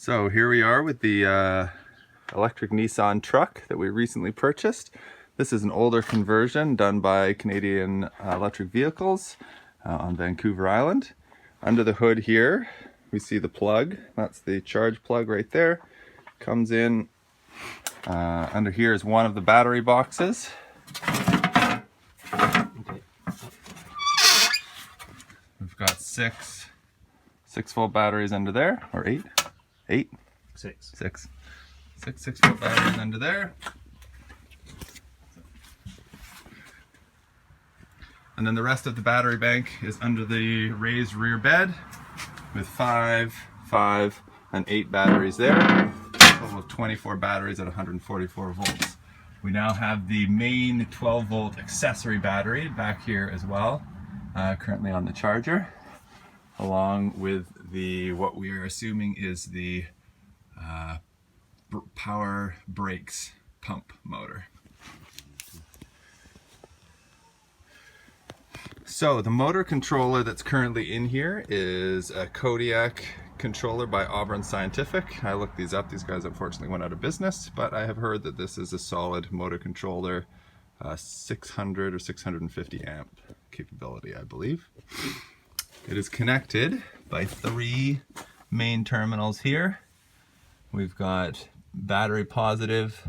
So here we are with the electric Nissan truck that we recently purchased. This is an older conversion done by Canadian Electric Vehicles on Vancouver Island. Under the hood here, we see the plug. That's the charge plug right there. Comes in. Under here is one of the battery boxes. We've got six 6-volt batteries under there, or eight? Six 6-volt batteries under there. And then the rest of the battery bank is under the raised rear bed with 5, and 8 batteries there. A total of 24 batteries at 144 volts. We now have the main 12-volt accessory battery back here as well, currently on the charger, along with the what we are assuming is the power brakes pump motor. So the motor controller that's currently in here is a Kodiak controller by Auburn Scientific. I looked these up. These guys unfortunately went out of business, but I have heard that this is a solid motor controller, 600 or 650 amp capability, I believe. It is connected by 3 main terminals here. We've got battery positive.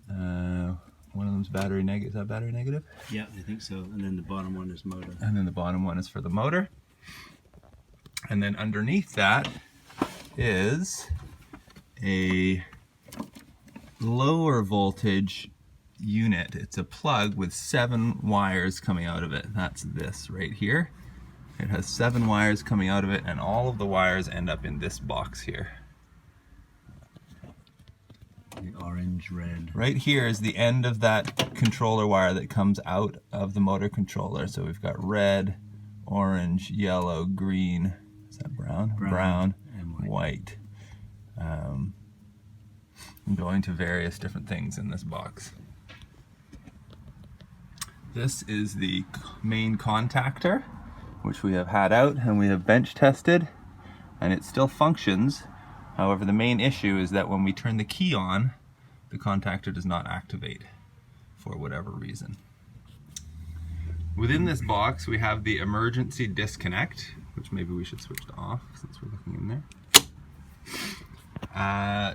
One of them's battery negative. Is that battery negative? Yeah, I think so. And then the bottom one is motor. And then the bottom one is for the motor. And then underneath that is a lower voltage unit. It's a plug with 7 wires coming out of it. That's this right here. It has 7 wires coming out of it, and all of the wires end up in this box here. The orange, red. Right here is the end of that controller wire that comes out of the motor controller. So we've got red, orange, yellow, green. Is that brown? Brown and white. I'm going to various different things in this box. This is the main contactor, which we have had out and we have bench tested, and it still functions. However, the main issue is that when we turn the key on, the contactor does not activate for whatever reason. Within this box, we have the emergency disconnect, which maybe we should switch to off since we're looking in there.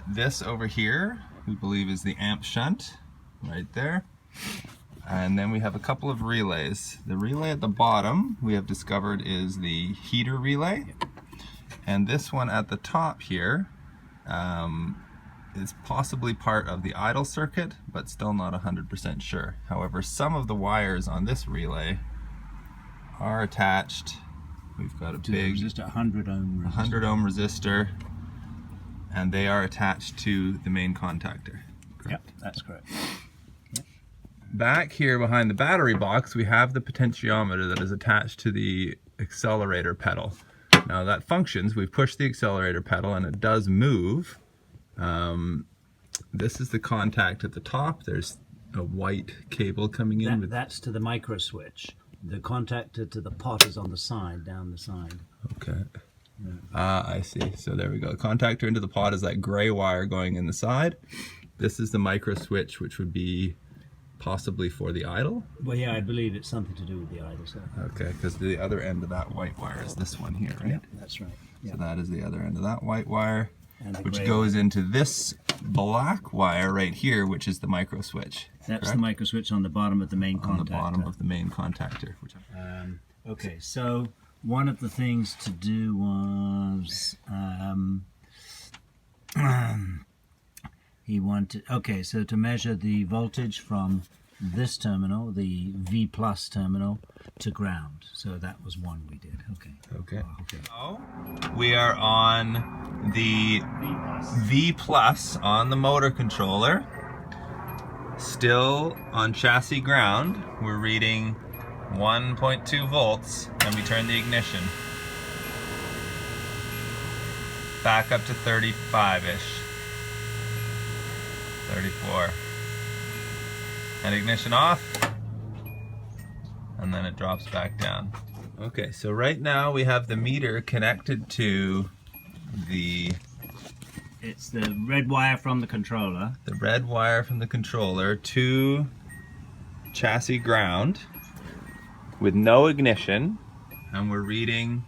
This over here, we believe is the amp shunt right there. And then we have a couple of relays. The relay at the bottom, we have discovered, is the heater relay. And this one at the top here is possibly part of the idle circuit, but still not 100% sure. However, some of the wires on this relay are attached. We've got a big resistor, 100 ohm resistor, and they are attached to the main contactor. Yep, that's correct. Yep. Back here behind the battery box, we have the potentiometer that is attached to the accelerator pedal. Now that functions. We've pushed the accelerator pedal and it does move. This is the contact at the top. There's a white cable coming in. That's to the micro switch. The contactor to the pot is on the side, down the side. Okay. I see. So there we go. The contactor into the pot is that gray wire going in the side. This is the micro switch, which would be possibly for the idle. Well, yeah, I believe it's something to do with the idle circuit. Okay, because the other end of that white wire is this one here, right? Yeah, that's right. Yeah. So that is the other end of that white wire, which gray goes into this black wire right here, which is the micro switch. That's correct? the micro switch on the bottom of the main contactor. On the bottom of the main contactor. Okay, so one of the things to do was he wanted, okay, so to measure the voltage from this terminal, the V plus terminal, to ground. So that was one we did. Okay. Okay. Okay. So we are on the V plus on the motor controller. Still on chassis ground. We're reading 1.2 volts, and we turn the ignition back up to 35-ish. 34. And ignition off, and then it drops back down. Okay, so right now we have the meter connected to the It's the red wire from the controller. The red wire from the controller to chassis ground with no ignition, and we're reading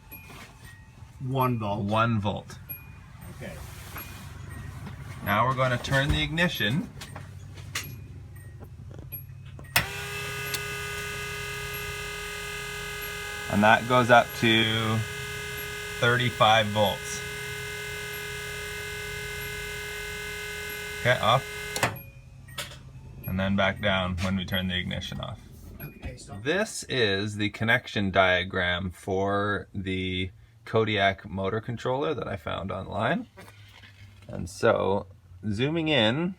1 volt. 1 volt. Okay. Now we're going to turn the ignition. And that goes up to 35 volts. Okay, off. And then back down when we turn the ignition off. Okay, stop. This is the connection diagram for the Kodiak motor controller that I found online. And so, zooming in,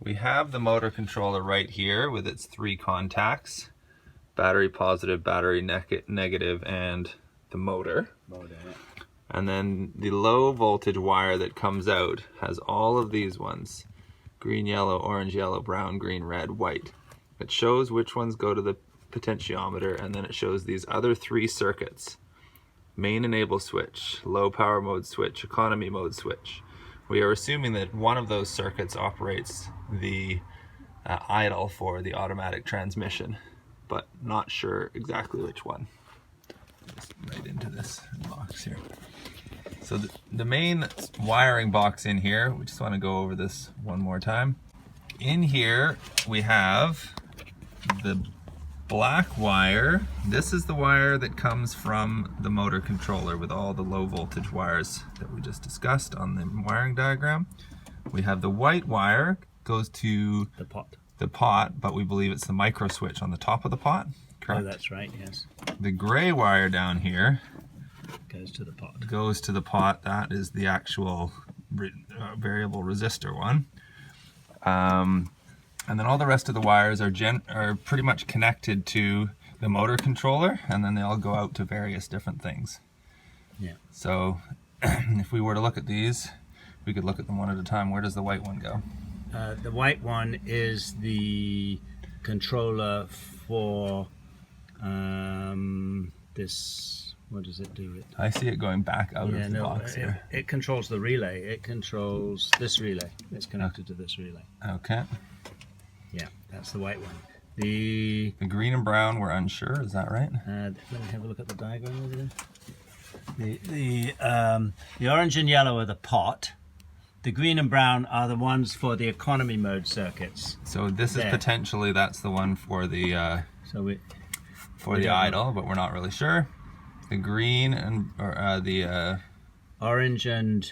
we have the motor controller right here with its 3 contacts. Battery positive, battery negative, and the motor. And then the low voltage wire that comes out has all of these ones. Green, yellow, orange, yellow, brown, green, red, white. It shows which ones go to the potentiometer, and then it shows these other 3 circuits. Main enable switch, low power mode switch, economy mode switch. We are assuming that one of those circuits operates the idle for the automatic transmission, but not sure exactly which one. Just right into this box here. So the main wiring box in here, we just want to go over this one more time. In here we have the black wire. This is the wire that comes from the motor controller with all the low voltage wires that we just discussed on the wiring diagram. We have the white wire, goes to the pot, but we believe it's the micro switch on the top of the pot. Correct? Oh, that's right, yes. The gray wire down here Goes to the pot. goes to the pot. That is the actual variable resistor one. And then all the rest of the wires are pretty much connected to the motor controller, and then they all go out to various different things. Yeah. So if we were to look at these, we could look at them one at a time. Where does the white one go? The white one is the controller for this. What does it do? I see it going back out of the box here. It controls the relay. It controls this relay. It's connected to this relay. Okay. Yeah, that's the white one. The The green and brown, we're unsure. Is that right? let me have a look at the diagram over there. The orange and yellow are the pot. The green and brown are the ones for the economy mode circuits. So this is There. potentially, that's the one for the So we idle, but we're not really sure. The green and the orange and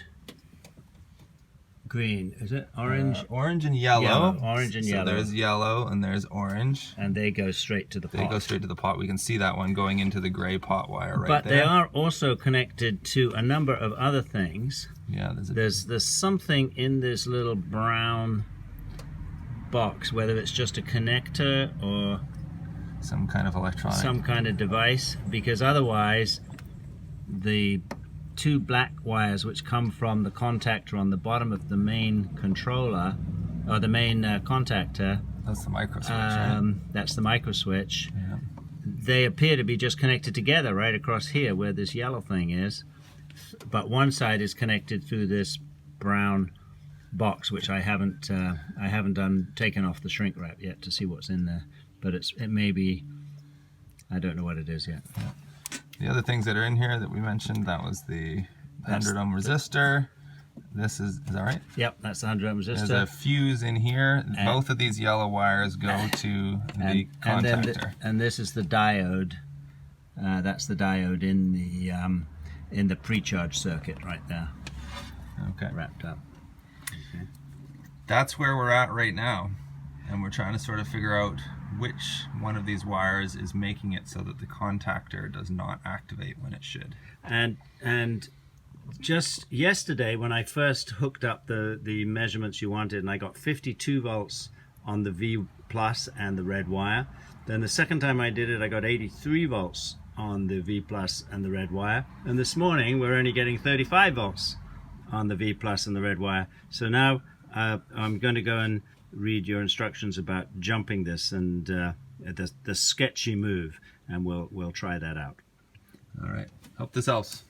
green, is it orange? orange and yellow. Yellow, orange and so yellow. There's yellow and there's orange. And they go straight to the They pot. go straight to the pot. We can see that one going into the gray pot wire right But there. they are also connected to a number of other things. Yeah, There's something in this little brown box, whether it's just a connector or some kind of electronic. some kind of device, because otherwise the 2 black wires which come from the contactor on the bottom of the main controller, or the main contactor, That's the micro switch, right? that's the micro switch. Yeah. They appear to be just connected together right across here where this yellow thing is, but one side is connected through this brown box, which I haven't taken off the shrink wrap yet to see what's in there, but it may be, I don't know what it is yet. The other things that are in here that we mentioned, that was the 100 ohm resistor. This is that right? Yep, that's the 100 ohm resistor. There's a fuse in here. And- Both of these yellow wires go to the and then contactor. and this is the diode. That's the diode in the pre-charge circuit right there, Okay. wrapped up. That's where we're at right now. And we're trying to sort of figure out which one of these wires is making it so that the contactor does not activate when it should. And just yesterday when I first hooked up the measurements you wanted, and I got 52 volts on the V plus and the red wire. Then the second time I did it, I got 83 volts on the V plus and the red wire. And this morning we're only getting 35 volts on the V plus and the red wire. So now I'm going to go and read your instructions about jumping this and the sketchy move, and we'll try that out. All right. Hope this helps.